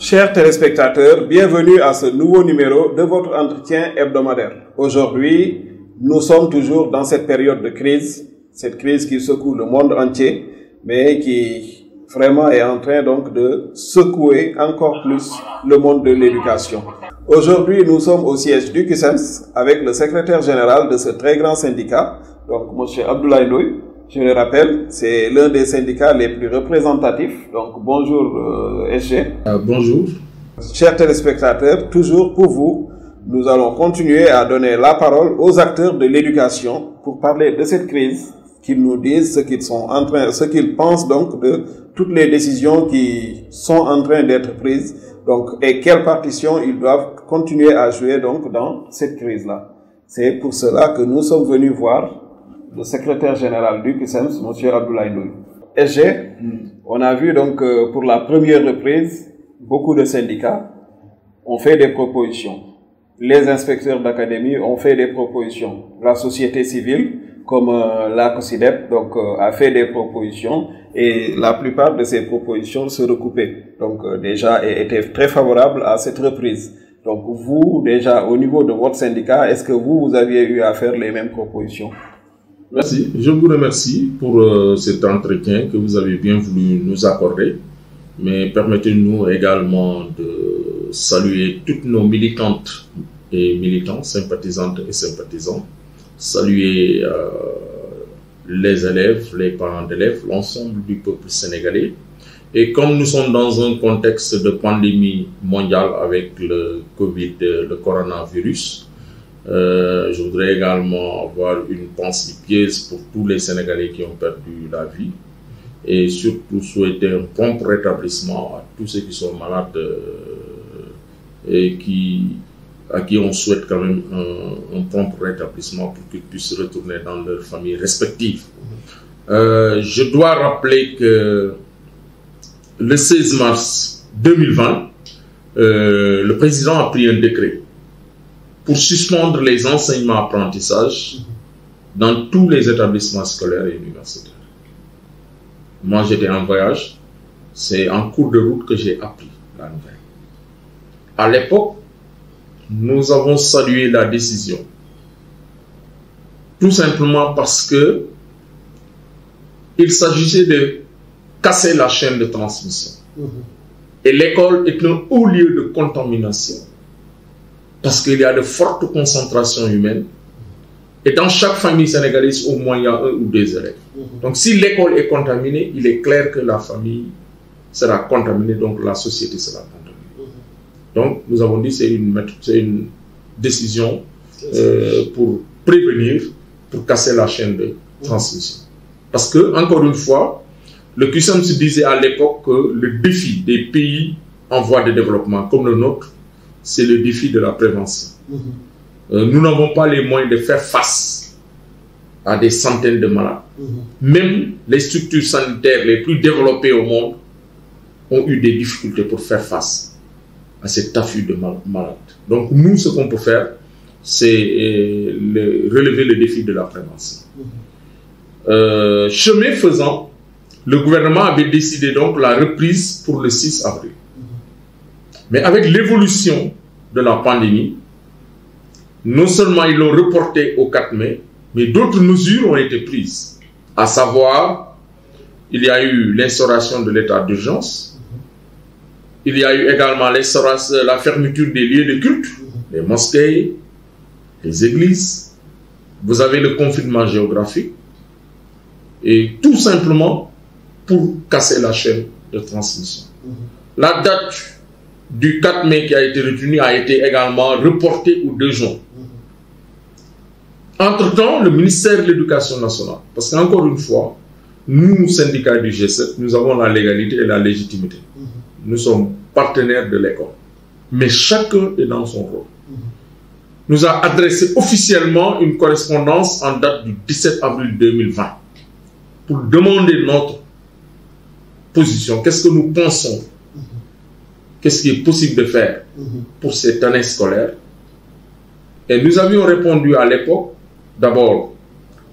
Chers téléspectateurs, bienvenue à ce nouveau numéro de votre entretien hebdomadaire. Aujourd'hui, nous sommes toujours dans cette période de crise, cette crise qui secoue le monde entier, mais qui vraiment est en train donc de secouer encore plus le monde de l'éducation. Aujourd'hui, nous sommes au siège du CUSEMS avec le secrétaire général de ce très grand syndicat, donc M. Abdoulaye Ndoye. Je le rappelle, c'est l'un des syndicats les plus représentatifs. Donc, bonjour SG. Bonjour. Chers téléspectateurs, toujours pour vous, nous allons continuer à donner la parole aux acteurs de l'éducation pour parler de cette crise, qu'ils nous disent ce qu'ils pensent donc de toutes les décisions qui sont en train d'être prises, donc, et quelle partition ils doivent continuer à jouer donc dans cette crise-là. C'est pour cela que nous sommes venus voir le secrétaire général du CUSEMS, M. Abdoulaye Ndoye. SG, on a vu donc pour la première reprise, beaucoup de syndicats ont fait des propositions. Les inspecteurs d'académie ont fait des propositions. La société civile, comme la COSIDEP, donc, a fait des propositions et la plupart de ces propositions se recoupaient. Donc déjà étaient très favorables à cette reprise. Donc vous, déjà au niveau de votre syndicat, est-ce que vous aviez eu à faire les mêmes propositions? Merci. Je vous remercie pour cet entretien que vous avez bien voulu nous accorder. Mais permettez-nous également de saluer toutes nos militantes et militants, sympathisantes et sympathisants. Saluer les élèves, les parents d'élèves, l'ensemble du peuple sénégalais. Et comme nous sommes dans un contexte de pandémie mondiale avec le Covid, le coronavirus, je voudrais également avoir une pensée pieuse pour tous les Sénégalais qui ont perdu la vie et surtout souhaiter un prompt rétablissement à tous ceux qui sont malades et à qui on souhaite quand même un prompt rétablissement pour qu'ils puissent retourner dans leurs familles respectives. Je dois rappeler que le 16 mars 2020, le président a pris un décret pour suspendre les enseignements-apprentissages dans tous les établissements scolaires et universitaires. Moi, j'étais en voyage. C'est en cours de route que j'ai appris la nouvelle. À l'époque, nous avons salué la décision. Tout simplement parce que il s'agissait de casser la chaîne de transmission. Et l'école est un haut lieu de contamination. Parce qu'il y a de fortes concentrations humaines. Et dans chaque famille sénégalaise, au moins, il y a un ou deux élèves. Donc, si l'école est contaminée, il est clair que la famille sera contaminée, donc la société sera contaminée. Donc, nous avons dit que c'est une décision pour prévenir, pour casser la chaîne de transmission. Parce que, encore une fois, le CUSEMS se disait à l'époque que le défi des pays en voie de développement comme le nôtre, c'est le défi de la prévention. Nous n'avons pas les moyens de faire face à des centaines de malades. Même les structures sanitaires les plus développées au monde ont eu des difficultés pour faire face à cet afflux de malades. Donc nous, ce qu'on peut faire, c'est relever le défi de la prévention. Chemin faisant, le gouvernement avait décidé donc la reprise pour le 6 avril. Mais avec l'évolution de la pandémie, non seulement ils l'ont reporté au 4 mai, mais d'autres mesures ont été prises. À savoir, il y a eu l'instauration de l'état d'urgence, il y a eu également la fermeture des lieux de culte, les mosquées, les églises, vous avez le confinement géographique, et tout simplement pour casser la chaîne de transmission. La date du 4 mai qui a été retenu a été également reporté au 2 juin. Entre-temps, le ministère de l'Éducation nationale, parce qu'encore une fois, nous, syndicats du G7, nous avons la légalité et la légitimité. Nous sommes partenaires de l'école. Mais chacun est dans son rôle. Nous a adressé officiellement une correspondance en date du 17 avril 2020 pour demander notre position. Qu'est-ce que nous pensons? Qu'est-ce qui est possible de faire pour cette année scolaire? Et nous avions répondu à l'époque, d'abord,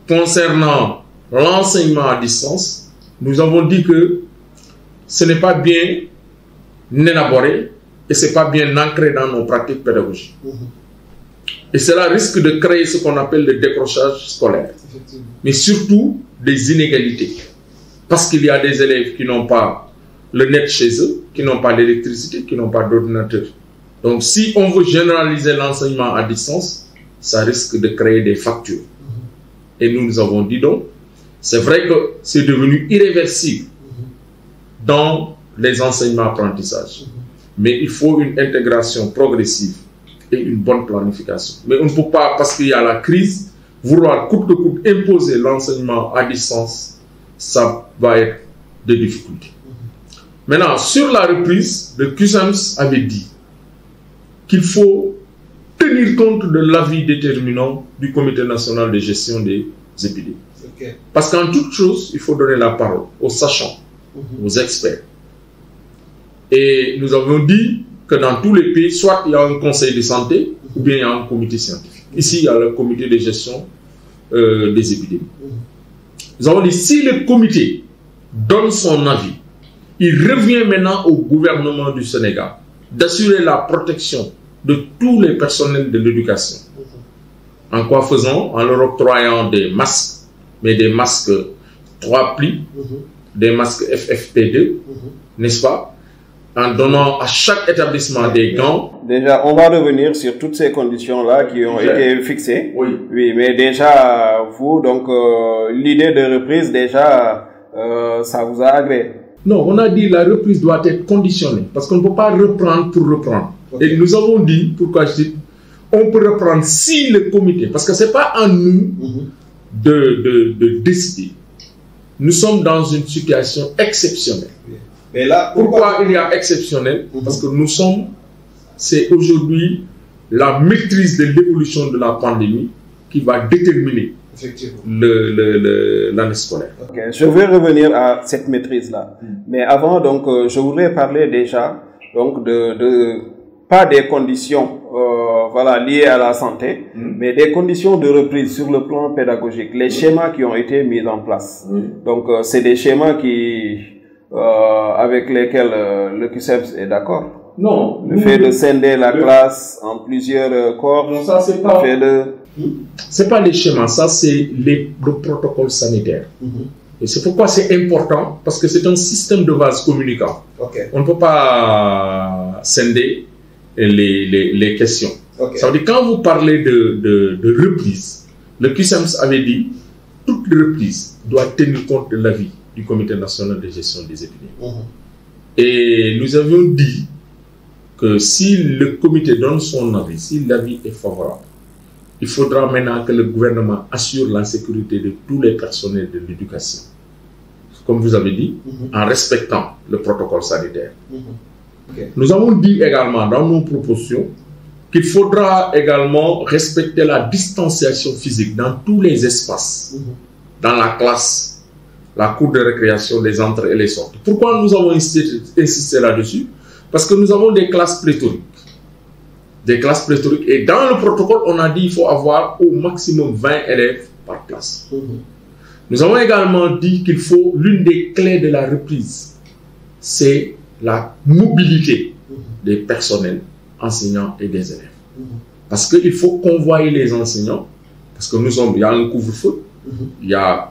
concernant l'enseignement à distance, nous avons dit que ce n'est pas bien élaboré et ce n'est pas bien ancré dans nos pratiques pédagogiques. Et cela risque de créer ce qu'on appelle le décrochage scolaire. Mais surtout des inégalités. Parce qu'il y a des élèves qui n'ont pas le net chez eux, qui n'ont pas d'électricité, qui n'ont pas d'ordinateur. Donc si on veut généraliser l'enseignement à distance, ça risque de créer des fractures. Et nous avons dit donc, c'est vrai que c'est devenu irréversible dans les enseignements apprentissages. Mais il faut une intégration progressive et une bonne planification. Mais on ne peut pas, parce qu'il y a la crise, vouloir coûte que coûte imposer l'enseignement à distance, ça va être des difficultés. Maintenant, sur la reprise, le CUSEMS avait dit qu'il faut tenir compte de l'avis déterminant du Comité national de gestion des épidémies. Parce qu'en toute chose, il faut donner la parole aux sachants, aux experts. Et nous avons dit que dans tous les pays, soit il y a un conseil de santé, ou bien il y a un comité scientifique. Ici, il y a le comité de gestion des épidémies. Nous avons dit, si le comité donne son avis, il revient maintenant au gouvernement du Sénégal d'assurer la protection de tous les personnels de l'éducation. En quoi faisant? En leur octroyant des masques, mais des masques 3 plis, des masques FFP2, n'est-ce pas? En donnant à chaque établissement des gants. Déjà, on va revenir sur toutes ces conditions-là qui ont été fixées. Oui. Oui, mais déjà, vous, donc, l'idée de reprise, déjà, ça vous a agréé? Non, on a dit la reprise doit être conditionnée, parce qu'on ne peut pas reprendre pour reprendre. Et nous avons dit, pourquoi je dis, on peut reprendre si le comité, parce que ce n'est pas à nous de décider. Nous sommes dans une situation exceptionnelle. Mais là, pourquoi il y a exceptionnel? Parce que nous sommes, c'est aujourd'hui la maîtrise de l'évolution de la pandémie qui va déterminer l'année scolaire. Okay. Je vais revenir à cette maîtrise-là. Mais avant, donc, je voudrais parler déjà donc, pas des conditions voilà, liées à la santé, mais des conditions de reprise sur le plan pédagogique, les schémas qui ont été mis en place. Donc, c'est des schémas qui... avec lesquels le CUSEMS est d'accord. Non. Le fait de scinder la classe en plusieurs corps. Non, ça c'est pas. C'est pas les schémas, ça c'est le protocole sanitaire. Et c'est pourquoi c'est important, parce que c'est un système de vase communicant. On ne peut pas scinder les questions. Ça veut dire quand vous parlez de reprise, le CUSEMS avait dit toute reprise doit tenir compte de l'avis du Comité national de gestion des épidémies. Et nous avions dit que si le comité donne son avis, si l'avis est favorable, il faudra maintenant que le gouvernement assure la sécurité de tous les personnels de l'éducation. Comme vous avez dit, en respectant le protocole sanitaire. Nous avons dit également dans nos propositions qu'il faudra également respecter la distanciation physique dans tous les espaces, dans la classe, la cour de récréation, les entrées et les sorties. Pourquoi nous avons insisté là-dessus? Parce que nous avons des classes pléthoriques. Des classes pléthoriques. Et dans le protocole, on a dit qu'il faut avoir au maximum 20 élèves par classe. Nous avons également dit qu'il faut, l'une des clés de la reprise, c'est la mobilité des personnels, enseignants et des élèves. Parce qu'il faut convoyer les enseignants, parce que il y a un couvre-feu,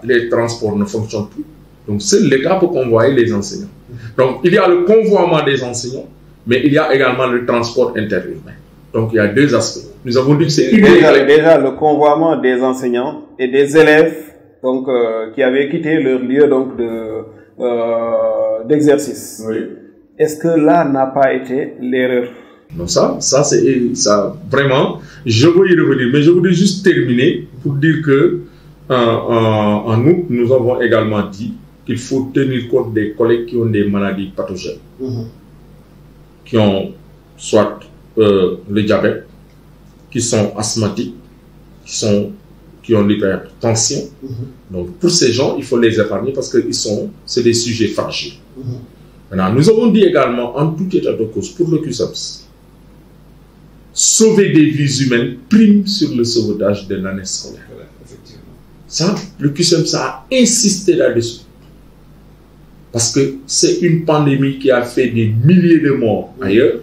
les transports ne fonctionnent plus. Donc seul l'État peut convoyer les enseignants. Donc il y a le convoiement des enseignants, mais il y a également le transport interurbain. Donc il y a deux aspects. Nous avons dit que c'est déjà le convoiement des enseignants et des élèves donc, qui avaient quitté leur lieu donc, d'exercice. Est-ce que là n'a pas été l'erreur? Non, ça vraiment, je veux y revenir, mais je voudrais juste terminer pour dire que en août, nous avons également dit qu'il faut tenir compte des collègues qui ont des maladies pathogènes, qui ont soit le diabète, qui sont asthmatiques, qui ont l'hypertension. Donc pour ces gens, il faut les épargner parce que c'est des sujets fragiles. Maintenant, nous avons dit également, en tout état de cause, pour le CUSEMS, sauver des vies humaines prime sur le sauvetage de l'année scolaire. Ça, le CUSEMS a insisté là-dessus. Parce que c'est une pandémie qui a fait des milliers de morts ailleurs.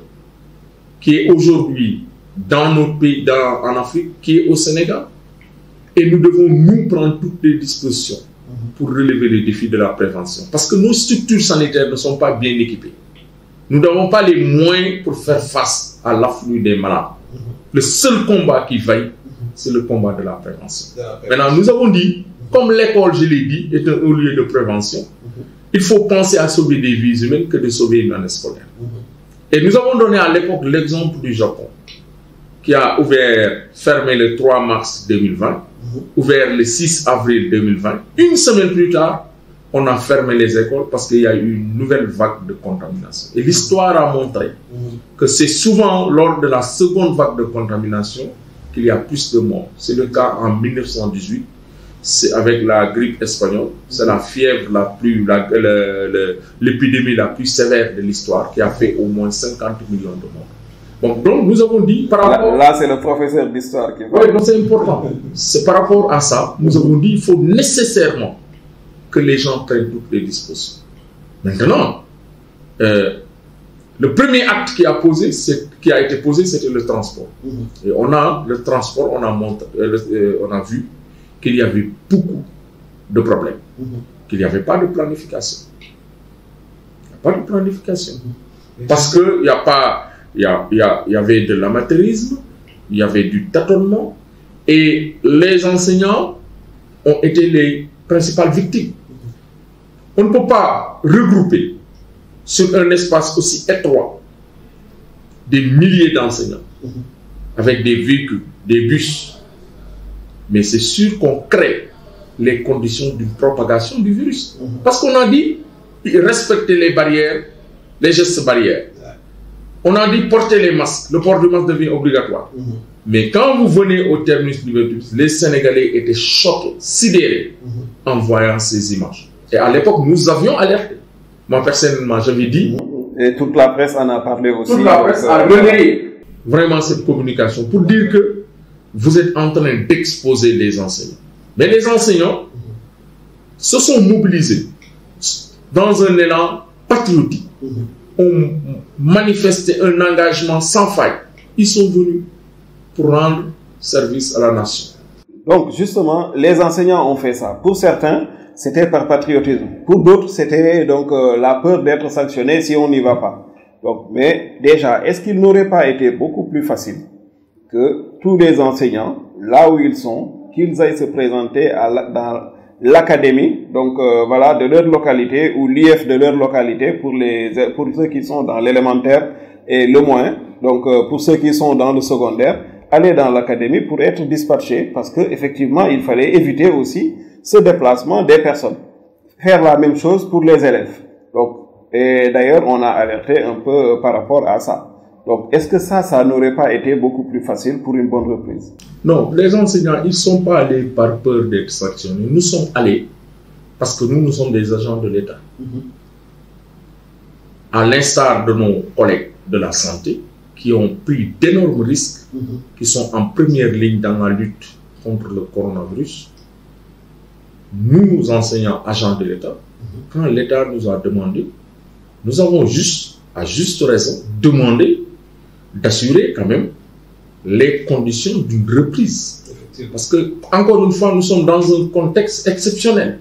qui est aujourd'hui dans notre pays, en Afrique, qui est au Sénégal. Et nous devons nous prendre toutes les dispositions pour relever les défis de la prévention. Parce que nos structures sanitaires ne sont pas bien équipées. Nous n'avons pas les moyens pour faire face à l'afflux des malades. Le seul combat qui vaille, c'est le combat de la prévention. Maintenant, nous avons dit, comme l'école, je l'ai dit, est un lieu de prévention, il faut penser à sauver des vies humaines que de sauver une année scolaire. Et nous avons donné à l'époque l'exemple du Japon, qui a fermé le 3 mars 2020, ouvert le 6 avril 2020. Une semaine plus tard, on a fermé les écoles parce qu'il y a eu une nouvelle vague de contamination. Et l'histoire a montré que c'est souvent lors de la seconde vague de contamination qu'il y a plus de morts. C'est le cas en 1918, c'est avec la grippe espagnole. C'est la fièvre l'épidémie la plus sévère de l'histoire qui a fait au moins 50 millions de morts. Donc nous avons dit par rapport... Là, c'est le professeur d'histoire qui... Oui, c'est important. C'est par rapport à ça, nous avons dit qu'il faut nécessairement que les gens prennent toutes les dispositions. Maintenant, le premier acte qui a été posé, c'était le transport. Et on a vu qu'il y avait beaucoup de problèmes, qu'il n'y avait pas de planification. Il n'y a pas de planification. Parce qu'il n'y a pas... Il y avait de l'amateurisme, il y avait du tâtonnement, et les enseignants ont été les principales victimes. On ne peut pas regrouper sur un espace aussi étroit des milliers d'enseignants avec des véhicules, des bus. Mais c'est sûr qu'on crée les conditions d'une propagation du virus. Parce qu'on a dit respecter les barrières, les gestes barrières. On a dit porter les masques. Le port du masque devient obligatoire. Mais quand vous venez au terminus du virus, les Sénégalais étaient choqués, sidérés en voyant ces images. Et à l'époque, nous avions alerté. Moi, personnellement, j'avais dit... Et toute la presse en a parlé aussi. Toute la presse a relayé vraiment cette communication pour dire que vous êtes en train d'exposer les enseignants. Mais les enseignants se sont mobilisés dans un élan patriotique. Ont manifesté un engagement sans faille. Ils sont venus pour rendre service à la nation. Donc, justement, les enseignants ont fait ça. Pour certains, c'était par patriotisme. Pour d'autres, c'était donc la peur d'être sanctionné si on n'y va pas. Donc, mais déjà, est-ce qu'il n'aurait pas été beaucoup plus facile que tous les enseignants, là où ils sont, qu'ils aillent se présenter dans l'académie, donc voilà, de leur localité, ou l'IF de leur localité pour ceux qui sont dans l'élémentaire et le moins, donc pour ceux qui sont dans le secondaire, aller dans l'académie pour être dispatchés, parce que effectivement il fallait éviter aussi ce déplacement des personnes. Faire la même chose pour les élèves. Donc, et d'ailleurs on a alerté un peu par rapport à ça. Donc, est-ce que ça n'aurait pas été beaucoup plus facile pour une bonne reprise? Non, les enseignants, ils ne sont pas allés par peur d'être sanctionnés. Nous sommes allés parce que nous sommes des agents de l'État. À l'instar de nos collègues de la santé, qui ont pris d'énormes risques, qui sont en première ligne dans la lutte contre le coronavirus, nous, enseignants, agents de l'État, quand l'État nous a demandé, nous avons juste, à juste raison, demandé d'assurer quand même les conditions d'une reprise. Parce que, encore une fois, nous sommes dans un contexte exceptionnel,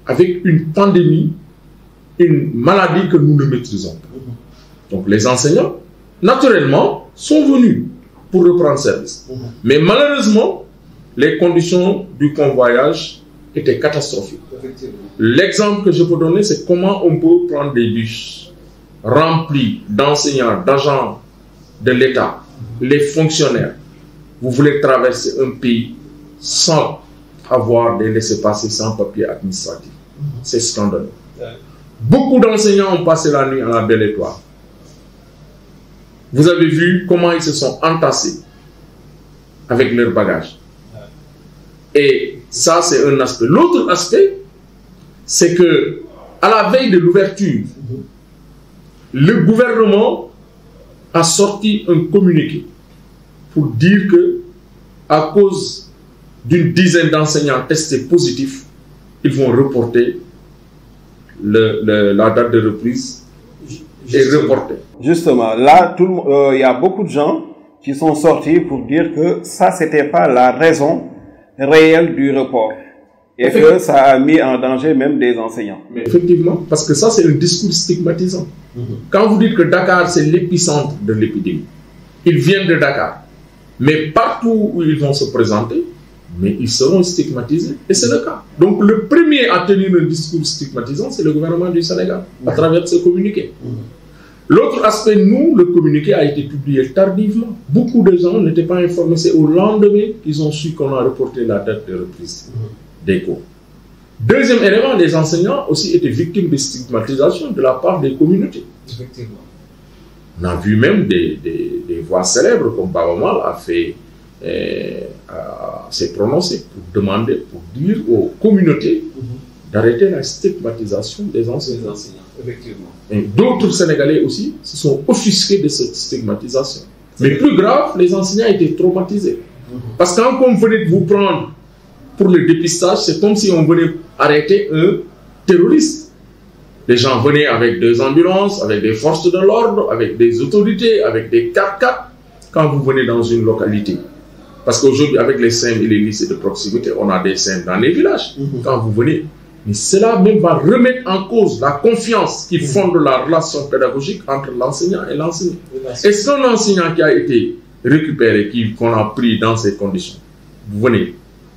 avec une pandémie, une maladie que nous ne maîtrisons pas. Donc les enseignants, naturellement, sont venus pour reprendre service. Mais malheureusement, les conditions du convoyage étaient catastrophiques. L'exemple que je peux donner, c'est comment on peut prendre des bus remplis d'enseignants, d'agents de l'État, les fonctionnaires. Vous voulez traverser un pays sans avoir des laissez-passer, sans papier administratif. C'est scandaleux. Beaucoup d'enseignants ont passé la nuit à la Belle Étoile. Vous avez vu comment ils se sont entassés avec leurs bagages. Et ça, c'est un aspect. L'autre aspect, c'est que à la veille de l'ouverture, le gouvernement a sorti un communiqué pour dire que, à cause d'une dizaine d'enseignants testés positifs, ils vont reporter la date de reprise et reporté. Justement, là, il y a beaucoup de gens qui sont sortis pour dire que ça, c'était pas la raison réelle du report. Et que ça a mis en danger même des enseignants. Mais effectivement, parce que ça, c'est un discours stigmatisant. Quand vous dites que Dakar, c'est l'épicentre de l'épidémie, ils viennent de Dakar. Mais partout où ils vont se présenter, mais ils seront stigmatisés. Et c'est le cas. Donc, le premier à tenir un discours stigmatisant, c'est le gouvernement du Sénégal, à travers ce communiqué. L'autre aspect, nous, le communiqué a été publié tardivement. Beaucoup de gens n'étaient pas informés. C'est au lendemain qu'ils ont su qu'on a reporté la date de reprise des cours. Deuxième élément, les enseignants aussi étaient victimes de stigmatisation de la part des communautés. Effectivement. On a vu même des voix célèbres comme Baba Mal s'est prononcé pour demander, pour dire aux communautés d'arrêter la stigmatisation des enseignants. Effectivement. Et d'autres Sénégalais aussi se sont offusqués de cette stigmatisation. Mais plus grave, les enseignants étaient traumatisés. Parce que quand on venait de vous prendre pour le dépistage, c'est comme si on venait arrêter un terroriste. Les gens venaient avec 2 ambulances, avec des forces de l'ordre, avec des autorités, avec des 4x4, quand vous venez dans une localité. Parce qu'aujourd'hui, avec les SEM et les lycées de proximité, on a des SEM dans les villages. Quand vous venez, mais cela même va remettre en cause la confiance qui fonde la relation pédagogique entre l'enseignant et l'enseigné. Est-ce qu'un enseignant qui a été récupéré, qu'on a pris dans ces conditions, vous venez,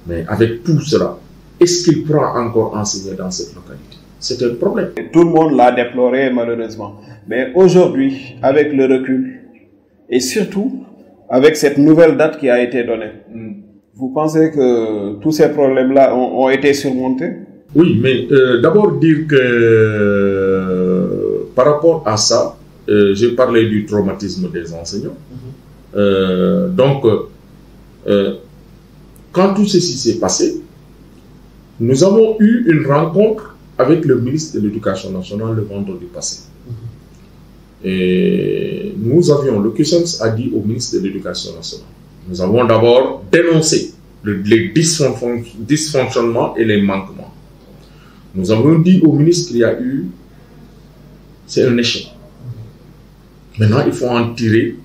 mais avec tout cela, est-ce qu'il pourra encore enseigner dans cette localité? C'est un problème. Tout le monde l'a déploré malheureusement. Mais aujourd'hui, avec le recul, et surtout avec cette nouvelle date qui a été donnée, vous pensez que tous ces problèmes-là ont été surmontés? Oui, mais d'abord dire que par rapport à ça, j'ai parlé du traumatisme des enseignants. Donc, quand tout ceci s'est passé, nous avons eu une rencontre avec le ministre de l'Éducation nationale le vendredi passé. Et nous avions, le QSEMS a dit au ministre de l'Éducation nationale, nous avons d'abord dénoncé les dysfonctionnements et les manquements. Nous avons dit au ministre qu'il y a eu, c'est un échec. Maintenant, il faut en tirer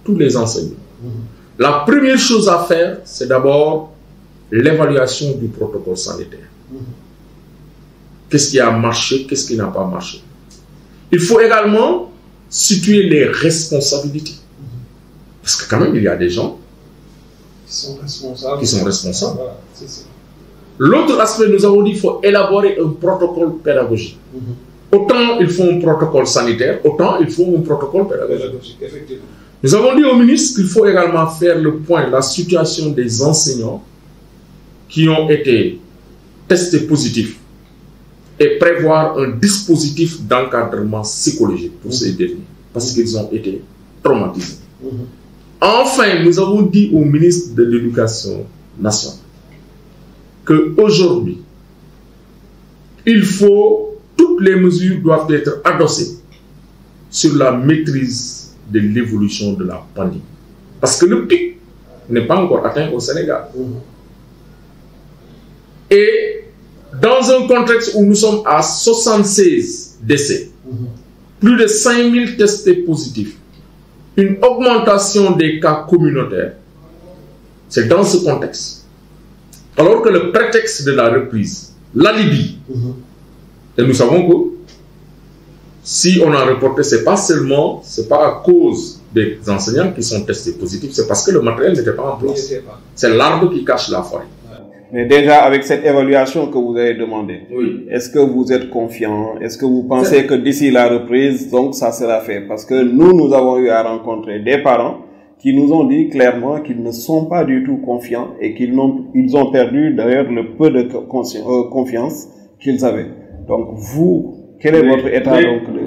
tous les enseignements. La première chose à faire, c'est d'abord l'évaluation du protocole sanitaire. Qu'est-ce qui a marché, qu'est-ce qui n'a pas marché. Il faut également situer les responsabilités. Parce que quand même, il y a des gens qui sont responsables. Voilà, l'autre aspect, nous avons dit qu'il faut élaborer un protocole pédagogique. Autant il faut un protocole sanitaire, autant il faut un protocole pédagogique. Effectivement. Nous avons dit au ministre qu'il faut également faire le point, la situation des enseignants qui ont été testés positifs et prévoir un dispositif d'encadrement psychologique pour ces derniers, parce qu'ils ont été traumatisés. Enfin, nous avons dit au ministre de l'Éducation nationale qu'aujourd'hui, toutes les mesures doivent être adossées sur la maîtrise de l'évolution de la pandémie. Parce que le pic n'est pas encore atteint au Sénégal. Et dans un contexte où nous sommes à 76 décès, plus de 5000 testés positifs, une augmentation des cas communautaires, c'est dans ce contexte. Alors que le prétexte de la reprise, l'alibi, et nous savons que si on a reporté, c'est pas à cause des enseignants qui sont testés positifs, c'est parce que le matériel n'était pas en place. C'est l'arbre qui cache la forêt. Mais déjà, avec cette évaluation que vous avez demandée, oui. Est-ce que vous êtes confiant? Est-ce que vous pensez que d'ici la reprise, donc ça sera fait? Parce que nous avons eu à rencontrer des parents qui nous ont dit clairement qu'ils ne sont pas du tout confiants et qu'ils ont perdu d'ailleurs le peu de confiance qu'ils avaient. Donc vous, quel est votre état?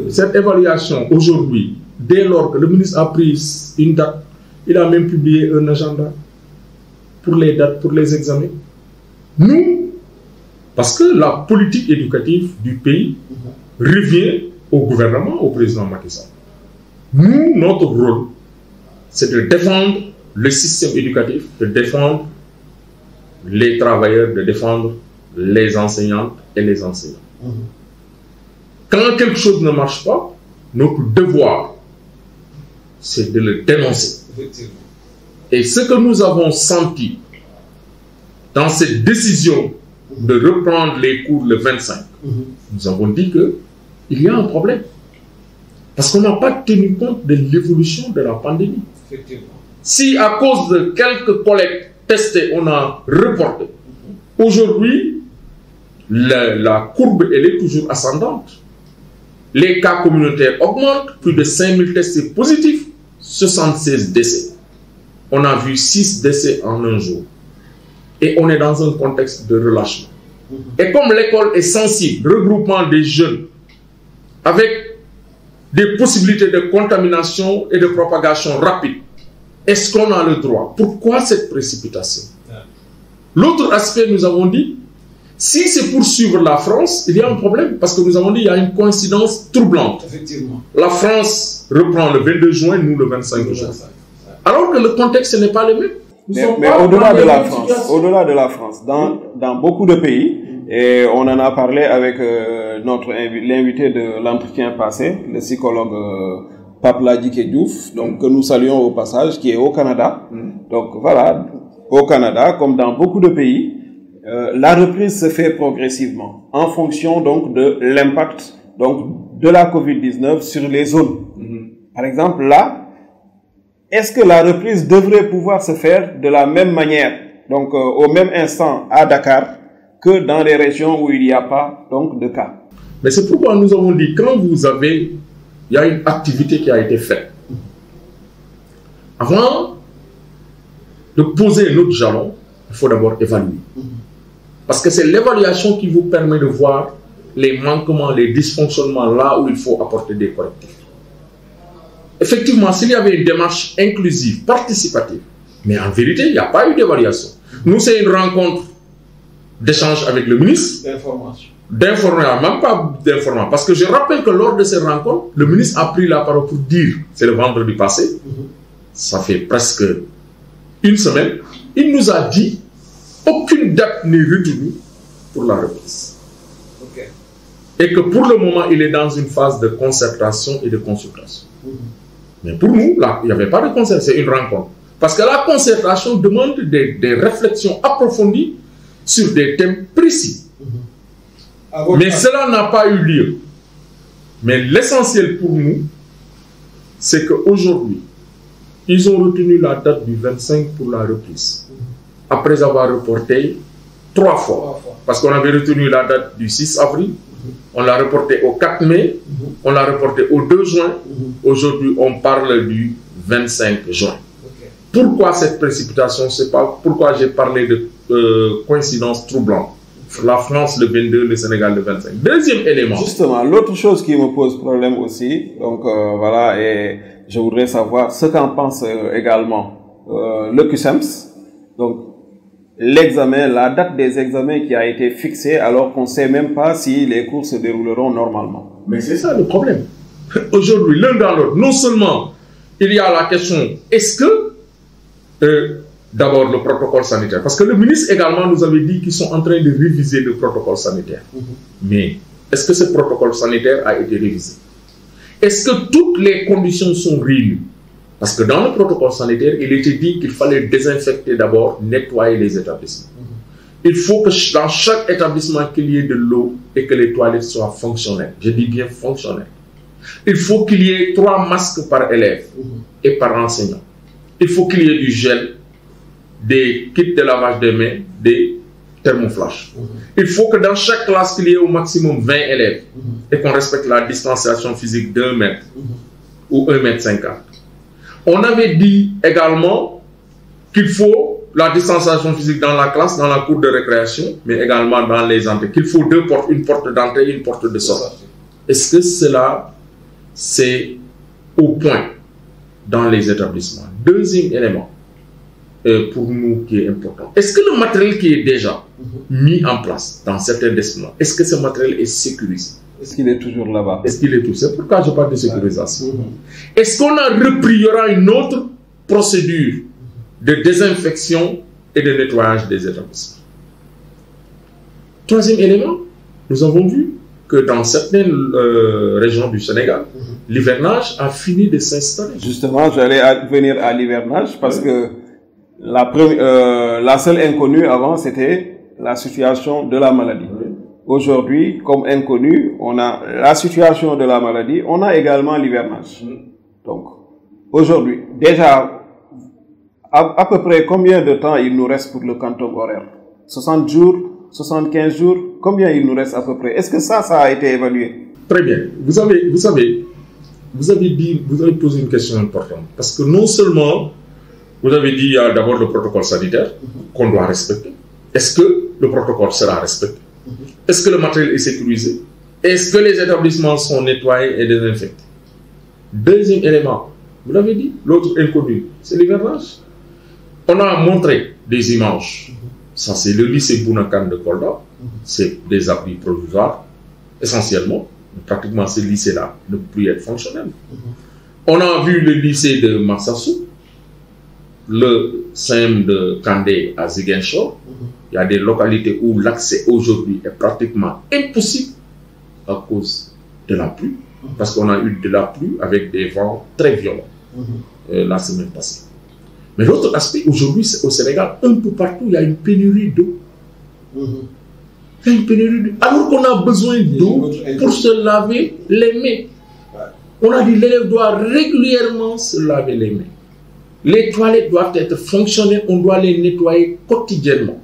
Cette évaluation aujourd'hui, dès lors que le ministre a pris une date, il a même publié un agenda pour les dates, pour les examens. Nous, parce que la politique éducative du pays revient au gouvernement, au président Macky Sall. Nous, notre rôle, c'est de défendre le système éducatif, de défendre les travailleurs, de défendre les enseignantes et les enseignants. Quand quelque chose ne marche pas, notre devoir, c'est de le dénoncer. Effectivement. Et ce que nous avons senti dans cette décision de reprendre les cours le 25, nous avons dit qu'il y a un problème. Parce qu'on n'a pas tenu compte de l'évolution de la pandémie. Effectivement. Si à cause de quelques collègues testés, on a reporté, aujourd'hui, la courbe, elle est toujours ascendante. Les cas communautaires augmentent, plus de 5000 tests positifs, 76 décès. On a vu 6 décès en un jour. Et on est dans un contexte de relâchement. Et comme l'école est sensible, regroupement des jeunes, avec des possibilités de contamination et de propagation rapide, est-ce qu'on a le droit? Pourquoi cette précipitation? L'autre aspect, nous avons dit, si c'est pour suivre la France, il y a un problème, parce que nous avons dit qu'il y a une coïncidence troublante. Effectivement. La France reprend le 22 juin, nous le 25 juin. Alors que le contexte n'est pas le même. Mais au-delà de la France, dans beaucoup de pays, et on en a parlé avec l'invité de l'entretien passé, le psychologue Pape Ladjike Diouf, donc que nous saluons au passage, qui est au Canada. Donc voilà, au Canada, comme dans beaucoup de pays, la reprise se fait progressivement en fonction donc de l'impact donc de la COVID-19 sur les zones. Par exemple, là, est-ce que la reprise devrait pouvoir se faire de la même manière, donc au même instant à Dakar, que dans les régions où il n'y a pas donc de cas? Mais c'est pourquoi nous avons dit, quand il y a une activité qui a été faite, avant de poser un autre jalon, il faut d'abord évaluer. Parce que c'est l'évaluation qui vous permet de voir les manquements, les dysfonctionnements là où il faut apporter des correctifs. Effectivement, s'il y avait une démarche inclusive, participative, mais en vérité, il n'y a pas eu d'évaluation. Nous, c'est une rencontre d'échange avec le ministre. D'information, même pas d'information. Parce que je rappelle que lors de ces rencontres, le ministre a pris la parole pour dire, c'est le vendredi passé, ça fait presque une semaine, il nous a dit, aucune date n'est retenue pour la reprise. Et que pour le moment, il est dans une phase de concertation et de consultation. Mais pour nous, là, il n'y avait pas de concertation, c'est une rencontre. Parce que la concertation demande des réflexions approfondies sur des thèmes précis. Mais cela n'a pas eu lieu. Mais l'essentiel pour nous, c'est qu'aujourd'hui, ils ont retenu la date du 25 pour la reprise. Après avoir reporté 3 fois. Parce qu'on avait retenu la date du 6 avril, on l'a reporté au 4 mai, on l'a reporté au 2 juin. Aujourd'hui, on parle du 25 juin. Pourquoi cette précipitation? C'est pas pourquoi j'ai parlé de coïncidence troublante. La France le 22, le Sénégal le 25. Deuxième élément. Justement, l'autre chose qui me pose problème aussi, donc voilà, et je voudrais savoir ce qu'en pense également le CUSEMS. Donc, l'examen, la date des examens qui a été fixée alors qu'on ne sait même pas si les cours se dérouleront normalement. Mais c'est ça le problème. Aujourd'hui, l'un dans l'autre, non seulement il y a la question, est-ce que d'abord le protocole sanitaire, parce que le ministre également nous avait dit qu'ils sont en train de réviser le protocole sanitaire. Mais est-ce que ce protocole sanitaire a été révisé? Est-ce que toutes les conditions sont réunies? Parce que dans le protocole sanitaire, il était dit qu'il fallait désinfecter d'abord, nettoyer les établissements. Il faut que dans chaque établissement qu'il y ait de l'eau et que les toilettes soient fonctionnelles. Je dis bien fonctionnelles. Il faut qu'il y ait 3 masques par élève et par enseignant. Il faut qu'il y ait du gel, des kits de lavage des mains, des thermoflash. Il faut que dans chaque classe, il y ait au maximum 20 élèves et qu'on respecte la distanciation physique d'1 mètre ou 1,50 m. On avait dit également qu'il faut la distanciation physique dans la classe, dans la cour de récréation, mais également dans les entrées, qu'il faut 2 portes, une porte d'entrée et une porte de sortie. Est-ce que cela, c'est au point dans les établissements? Deuxième élément, pour nous qui est important, est-ce que le matériel qui est déjà mis en place dans certains établissements, est-ce que ce matériel est sécurisé? Est-ce qu'il est toujours là-bas? Est-ce qu'il est tout? C'est pourquoi je parle de sécurisation. Est-ce qu'on a repris, il y aura une autre procédure de désinfection et de nettoyage des établissements? Troisième élément, nous avons vu que dans certaines régions du Sénégal, l'hivernage a fini de s'installer. Justement, j'allais venir à l'hivernage parce que la seule inconnue avant, c'était la situation de la maladie. Aujourd'hui, comme inconnue, on a la situation de la maladie, on a également l'hivernage. Donc, aujourd'hui, déjà, à peu près combien de temps il nous reste pour le quantum horaire? 60 jours, 75 jours, combien il nous reste à peu près? Est-ce que ça a été évalué? Très bien. Vous avez posé une question importante. Parce que non seulement, vous avez dit, il y a d'abord le protocole sanitaire qu'on doit respecter. Est-ce que le protocole sera respecté? Est-ce que le matériel est sécurisé? Est-ce que les établissements sont nettoyés et désinfectés? Deuxième élément, vous l'avez dit, l'autre inconnu, c'est l'hivernage. On a montré des images. Ça, c'est le lycée Bounakan de Kolda. C'est des abris provisoires, essentiellement. Pratiquement, ce lycée-là ne peut plus être fonctionnel. On a vu le lycée de Massassou, le CEM de Kandé à Ziguinchor. Il y a des localités où l'accès aujourd'hui est pratiquement impossible à cause de la pluie. Parce qu'on a eu de la pluie avec des vents très violents la semaine passée. Mais l'autre aspect, aujourd'hui, au Sénégal, un peu partout, il y a une pénurie d'eau. Il y a une pénurie d'eau. Alors qu'on a besoin d'eau pour se laver les mains. On a dit l'élève doit régulièrement se laver les mains. Les toilettes doivent être fonctionnelles, on doit les nettoyer quotidiennement.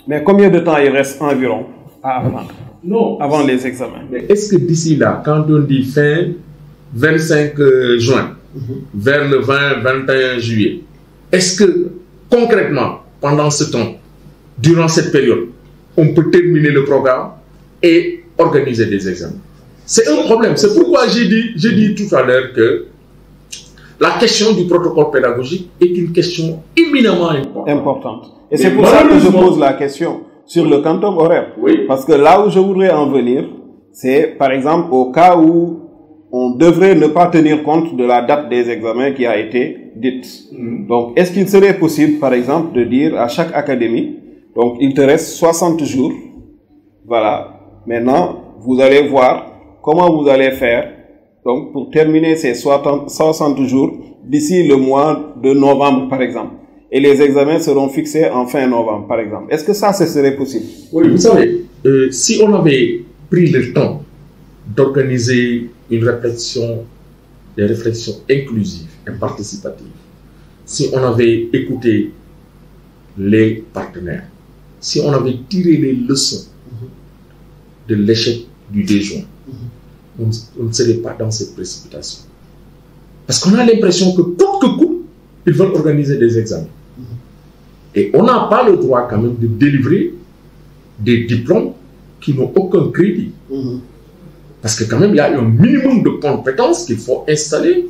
Mais combien de temps il reste environ à apprendre? Non. Avant les examens. Mais est-ce que d'ici là, quand on dit fin 25 juin, vers le 20-21 juillet, est-ce que concrètement, pendant ce temps, durant cette période, on peut terminer le programme et organiser des examens? C'est un problème. C'est pourquoi j'ai dit tout à l'heure que la question du protocole pédagogique est une question éminemment importante. Et c'est pour ça que je pose la question sur le quantum horaire. Oui. Parce que là où je voudrais en venir, c'est par exemple au cas où on devrait ne pas tenir compte de la date des examens qui a été dite. Donc, est-ce qu'il serait possible, par exemple, de dire à chaque académie, donc il te reste 60 jours, voilà, maintenant, vous allez voir comment vous allez faire, donc, pour terminer ces 60 jours d'ici le mois de novembre, par exemple. Et les examens seront fixés en fin novembre, par exemple. Est-ce que ça, ce serait possible? Oui, vous savez, si on avait pris le temps d'organiser une réflexion, des réflexions inclusives et participatives, si on avait écouté les partenaires, si on avait tiré les leçons de l'échec du 2 juin, on ne serait pas dans cette précipitation. Parce qu'on a l'impression que coûte que coûte, ils veulent organiser des examens. Et on n'a pas le droit quand même de délivrer des diplômes qui n'ont aucun crédit. Parce que quand même, il y a un minimum de compétences qu'il faut installer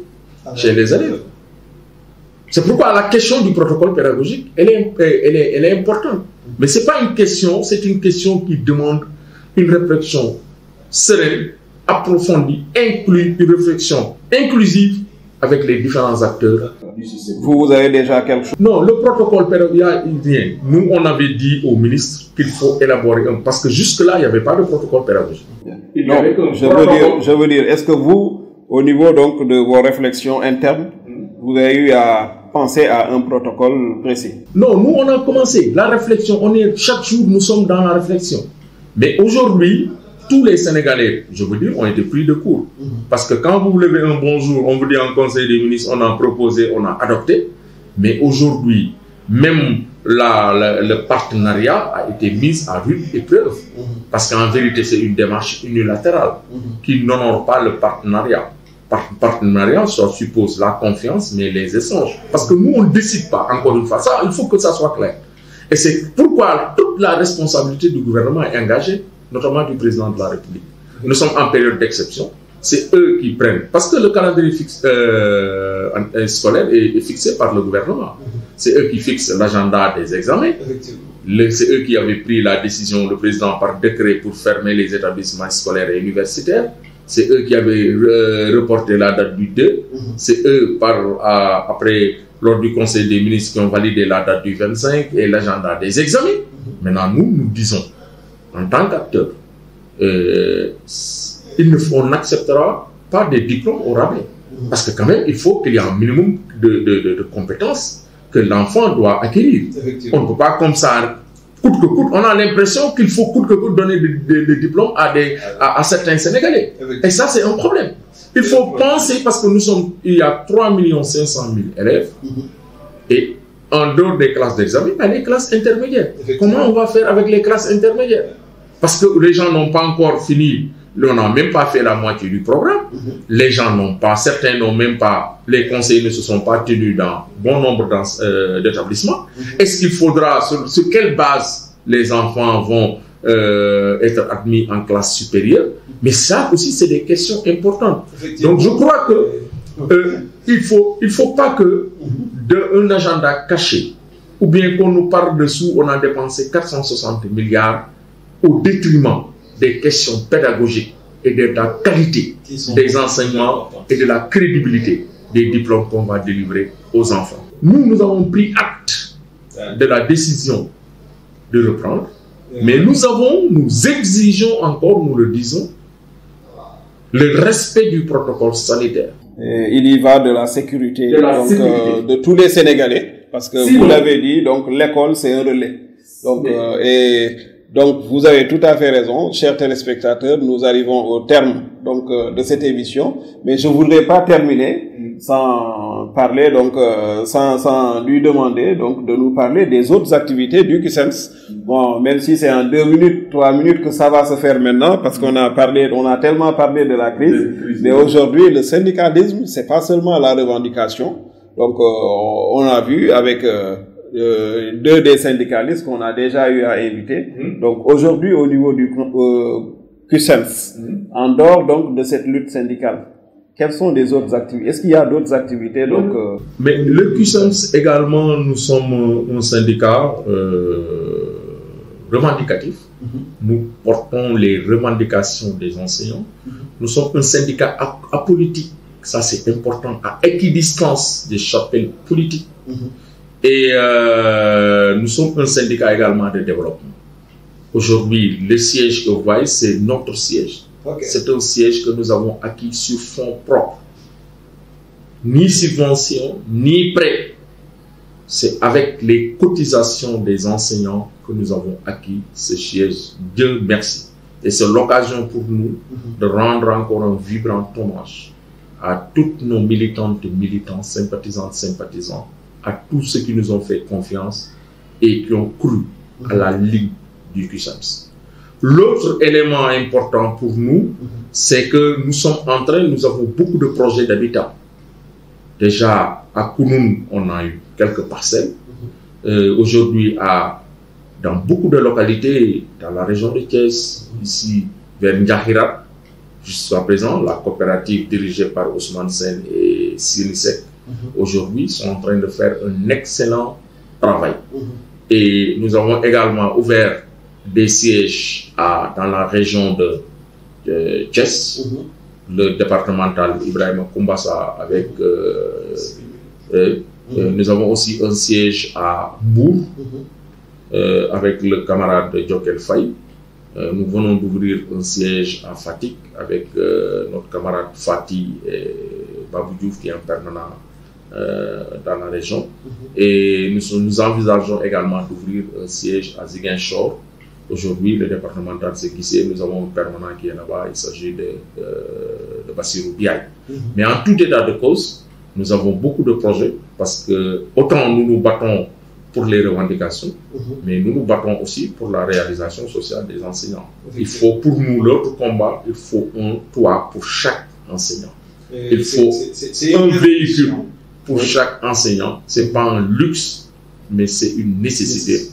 chez les élèves. C'est pourquoi la question du protocole pédagogique, elle est importante. Mais ce n'est pas une question, c'est une question qui demande une réflexion sereine, approfondie, une réflexion inclusive avec les différents acteurs du système. Vous avez déjà quelque chose? Non, le protocole pédagogique, il y a rien. Nous, on avait dit au ministre qu'il faut élaborer un, parce que jusque-là, il n'y avait pas de protocole pédagogique. Non, je veux dire, est-ce que vous, au niveau donc de vos réflexions internes, vous avez eu à penser à un protocole précis? Non, nous, on a commencé la réflexion. Chaque jour, nous sommes dans la réflexion. Mais aujourd'hui, tous les Sénégalais, je veux dire, ont été pris de court. Parce que quand vous vous levez un bon jour, on vous dit en Conseil des ministres, on a proposé, on a adopté. Mais aujourd'hui, même le partenariat a été mis à rude épreuve. Parce qu'en vérité, c'est une démarche unilatérale qui n'honore pas le partenariat. Partenariat, ça suppose la confiance, mais les échanges. Parce que nous, on ne décide pas, encore une fois. Ça, il faut que ça soit clair. Et c'est pourquoi toute la responsabilité du gouvernement est engagée, notamment du président de la République. Nous sommes en période d'exception. C'est eux qui prennent. Parce que le calendrier scolaire est fixé par le gouvernement. C'est eux qui fixent l'agenda des examens. C'est eux qui avaient pris la décision, le président, par décret pour fermer les établissements scolaires et universitaires. C'est eux qui avaient reporté la date du 2. C'est eux, après, lors du Conseil des ministres, qui ont validé la date du 25 et l'agenda des examens. Maintenant, nous disons, en tant qu'acteurs, on n'acceptera pas des diplômes au rabais. Parce que quand même, il faut qu'il y ait un minimum de compétences que l'enfant doit acquérir. On ne peut pas comme ça, coûte que coûte. On a l'impression qu'il faut coûte que coûte donner des diplômes à certains Sénégalais. Et ça, c'est un problème. Il faut penser, parce que il y a 3 500 000 élèves, et en dehors des classes d'examen, il y a les classes intermédiaires. Comment on va faire avec les classes intermédiaires? Parce que les gens n'ont pas encore fini, on n'a même pas fait la moitié du programme. Les gens n'ont pas, certains n'ont même pas, les conseillers ne se sont pas tenus dans bon nombre d'établissements. Est-ce qu'il faudra, sur quelle base les enfants vont être admis en classe supérieure? Mais ça aussi, c'est des questions importantes. Donc, je crois que il faut pas que d'un agenda caché, ou bien qu'on nous parle dessous, on a dépensé 460 milliards au détriment des questions pédagogiques et de la qualité des enseignements et de la crédibilité des diplômes qu'on va délivrer aux enfants. Nous avons pris acte de la décision de reprendre, mais nous exigeons encore, nous le disons, le respect du protocole sanitaire. Il y va de la sécurité, de tous les Sénégalais, parce que vous l'avez dit, donc l'école c'est un relais. Donc vous avez tout à fait raison, chers téléspectateurs, nous arrivons au terme de cette émission, mais je voudrais pas terminer sans parler sans lui demander de nous parler des autres activités du CUSEMS. Bon, même si c'est en 2 minutes, 3 minutes que ça va se faire maintenant, parce qu'on a tellement parlé de la crise, mais aujourd'hui le syndicalisme, c'est pas seulement la revendication. Donc on a vu avec 2 des syndicalistes qu'on a déjà eu à inviter. Donc aujourd'hui au niveau du CUSEMS, en dehors de cette lutte syndicale, quelles sont les autres activités? Est-ce qu'il y a d'autres activités Mais le CUSEMS également, nous sommes un syndicat revendicatif. Nous portons les revendications des enseignants. Nous sommes un syndicat apolitique. Ça, c'est important, à équidistance des chapelles politiques. Et nous sommes un syndicat également de développement. Aujourd'hui, le siège que vous voyez, c'est notre siège. C'est un siège que nous avons acquis sur fonds propres. Ni subvention, ni prêt. C'est avec les cotisations des enseignants que nous avons acquis ce siège. Dieu merci. Et c'est l'occasion pour nous de rendre encore un vibrant hommage à toutes nos militantes, militants, sympathisantes, sympathisants, à tous ceux qui nous ont fait confiance et qui ont cru à la ligne du CUSEMS. L'autre élément important pour nous, c'est que nous avons beaucoup de projets d'habitat. Déjà, à Kounoun, on a eu quelques parcelles. Aujourd'hui, dans beaucoup de localités, dans la région de Thiès, ici, vers Ndiahirat, jusqu'à présent, la coopérative dirigée par Ousmane Sen et Sirisek, aujourd'hui, sont en train de faire un excellent travail. Et nous avons également ouvert des sièges dans la région de Thiès, le départemental Ibrahima Koumbassa avec... nous avons aussi un siège à Bourg avec le camarade Djokel Faye. Nous venons d'ouvrir un siège à Fatick avec notre camarade Fatih et Babou Diouf qui est un permanent dans la région. Et nous envisageons également d'ouvrir un siège à Ziguinchor. Aujourd'hui, le départemental s'est glissé, nous avons un permanent qui est là-bas, il s'agit de Bassirou Diaye. Mais en tout état de cause, nous avons beaucoup de projets parce que autant nous nous battons pour les revendications, mais nous nous battons aussi pour la réalisation sociale des enseignants. Il faut, pour nous, l'autre combat, il faut un toit pour chaque enseignant. Il faut un véhicule pour chaque enseignant. Ce n'est pas un luxe, mais c'est une nécessité.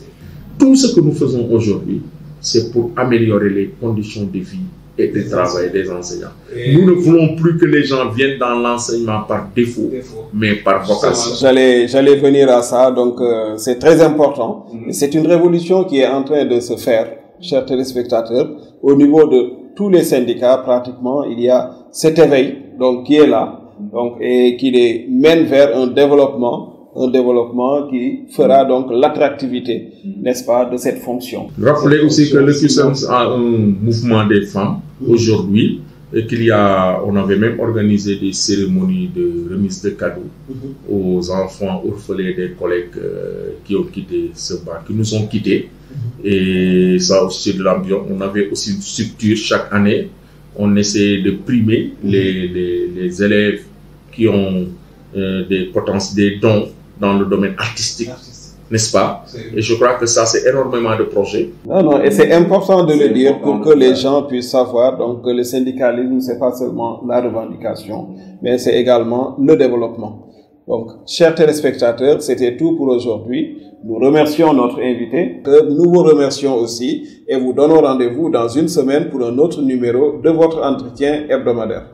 Tout ce que nous faisons aujourd'hui, c'est pour améliorer les conditions de vie et de travail des enseignants. Nous ne voulons plus que les gens viennent dans l'enseignement par défaut, mais par vocation. J'allais venir à ça, donc c'est très important. C'est une révolution qui est en train de se faire, chers téléspectateurs. Au niveau de tous les syndicats, pratiquement, il y a cet éveil qui est là, et qui les mène vers un développement un développement qui fera donc l'attractivité, n'est-ce pas, de cette fonction. Rappelez aussi que le CUSEMS a un mouvement des femmes aujourd'hui et on avait même organisé des cérémonies de remise de cadeaux aux enfants orphelins des collègues qui ont quitté ce bar, qui nous ont quittés. Et ça aussi de l'ambiance. On avait aussi une structure chaque année. On essayait de primer les élèves qui ont des dons dans le domaine artistique, n'est-ce pas? Et je crois que ça, c'est énormément de projets. Non, et c'est important de le dire pour que les gens puissent savoir donc, que le syndicalisme, c'est pas seulement la revendication, mais c'est également le développement. Donc, chers téléspectateurs, c'était tout pour aujourd'hui. Nous remercions notre invité. Nous vous remercions aussi et vous donnons rendez-vous dans une semaine pour un autre numéro de votre entretien hebdomadaire.